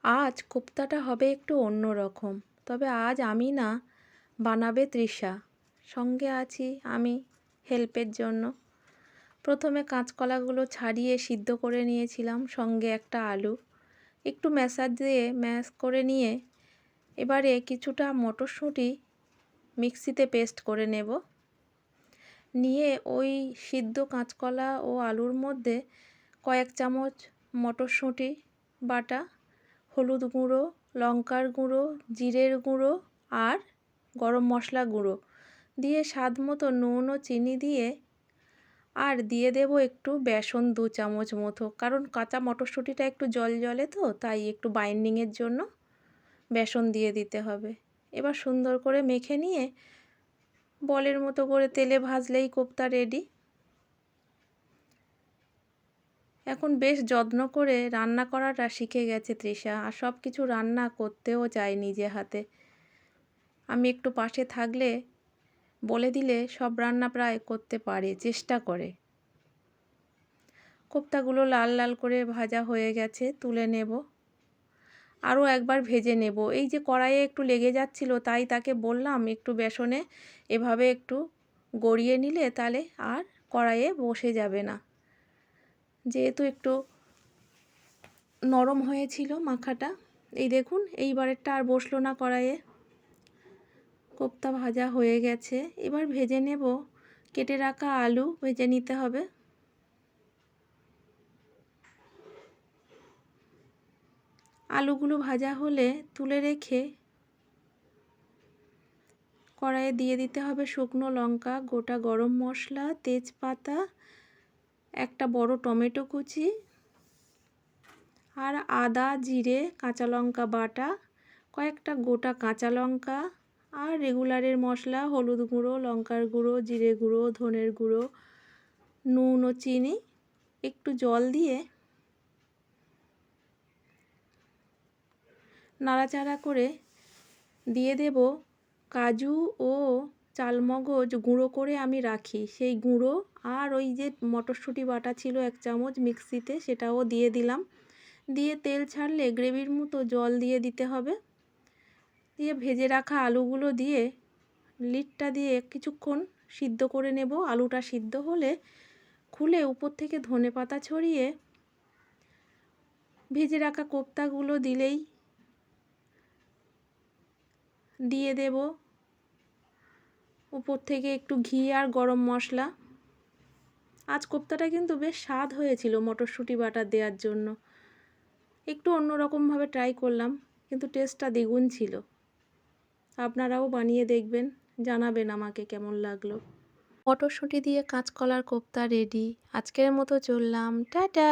আজ কোপ্তাটা হবে একটু অন্য রকম। তবে আজ আমি না, বানাবে তৃষা। সঙ্গে আছি আমি হেল্পের জন্য। প্রথমে কাঁচকলাগুলো ছাড়িয়ে সিদ্ধ করে নিয়েছিলাম, সঙ্গে একটা আলু। একটু ম্যাশার দিয়ে ম্যাশ করে নিয়ে এবারে কিছুটা মটরশুঁটি মিক্সিতে পেস্ট করে নেব। নিয়ে ওই সিদ্ধ কাঁচকলা ও আলুর মধ্যে কয়েক চামচ মটরশুঁটি বাটা, হলুদ গুঁড়ো, লঙ্কার গুঁড়ো, জিরের গুঁড়ো আর গরম মশলা গুঁড়ো দিয়ে স্বাদ মতো নুন ও চিনি দিয়ে, আর দিয়ে দেব একটু বেসন 2 চামচ মতো, কারণ কাঁচা মটরশুঁটিটা একটু জলজলে তো, তাই একটু বাইন্ডিংয়ের জন্য বেসন দিয়ে দিতে হবে। এবার সুন্দর করে মেখে নিয়ে বলের মতো করে তেলে ভাজলেই কোপ্তা রেডি। এখন বেশ যত্ন করে রান্না করাটা শিখে গেছে তৃষা, আর সব কিছু রান্না করতেও চায় নিজে হাতে। আমি একটু পাশে থাকলে, বলে দিলে সব রান্না প্রায় করতে পারে, চেষ্টা করে। কোপ্তাগুলো লাল লাল করে ভাজা হয়ে গেছে, তুলে নেব। আরও একবার ভেজে নেব। এই যে কড়াইয়ে একটু লেগে যাচ্ছিল, তাই তাকে বললাম একটু বেসনে এভাবে একটু গড়িয়ে নিলে তাহলে আর কড়াইয়ে বসে যাবে না। যেহেতু একটু নরম হয়েছিল মাখাটা, এই দেখুন এইবারেরটা আর বসলো না কড়াইয়ে। কোপ্তা ভাজা হয়ে গেছে, এবার ভেজে নেব। কেটে রাখা আলু ভেজে নিতে হবে। আলুগুলো ভাজা হলে তুলে রেখে কড়াইয়ে দিয়ে দিতে হবে শুকনো লঙ্কা, গোটা গরম মশলা, তেজপাতা, একটা বড় টমেটো কুচি, আর আদা, জিরে, কাঁচা লঙ্কা বাটা, কয়েকটা গোটা কাঁচা লঙ্কা, আর রেগুলারের মশলা হলুদ গুঁড়ো, লঙ্কার গুঁড়ো, জিরে গুঁড়ো, ধনের গুঁড়ো, নুন ও চিনি। একটু জল দিয়ে নাড়াচাড়া করে দিয়ে দেব কাজু ও চালমগজ গুঁড়ো করে আমি রাখি, সেই গুঁড়ো, আর ওই যে মটরশুঁটি বাটা ছিল 1 চামচ মিক্সিতে, সেটাও দিয়ে দিলাম। দিয়ে তেল ছাড়লে গ্রেভির মতো জল দিয়ে দিতে হবে। দিয়ে ভেজে রাখা আলুগুলো দিয়ে লিডটা দিয়ে কিছুক্ষণ সিদ্ধ করে নেব। আলুটা সিদ্ধ হলে খুলে উপর থেকে ধনেপাতা ছড়িয়ে ভেজে রাখা কোপ্তাগুলো দিলেই, দিয়ে দেব উপর থেকে একটু ঘি আর গরম মশলা। আজ কোপ্তাটা কিন্তু বেশ স্বাদ হয়েছিল মটরশুঁটি বাটা দেওয়ার জন্য। একটু অন্যরকমভাবে ট্রাই করলাম, কিন্তু টেস্টটা দ্বিগুণ ছিল। আপনারাও বানিয়ে দেখবেন, জানাবেন আমাকে কেমন লাগলো। মটরশুঁটি দিয়ে কাঁচকলার কোপ্তা রেডি। আজকের মতো চললাম, টাটা।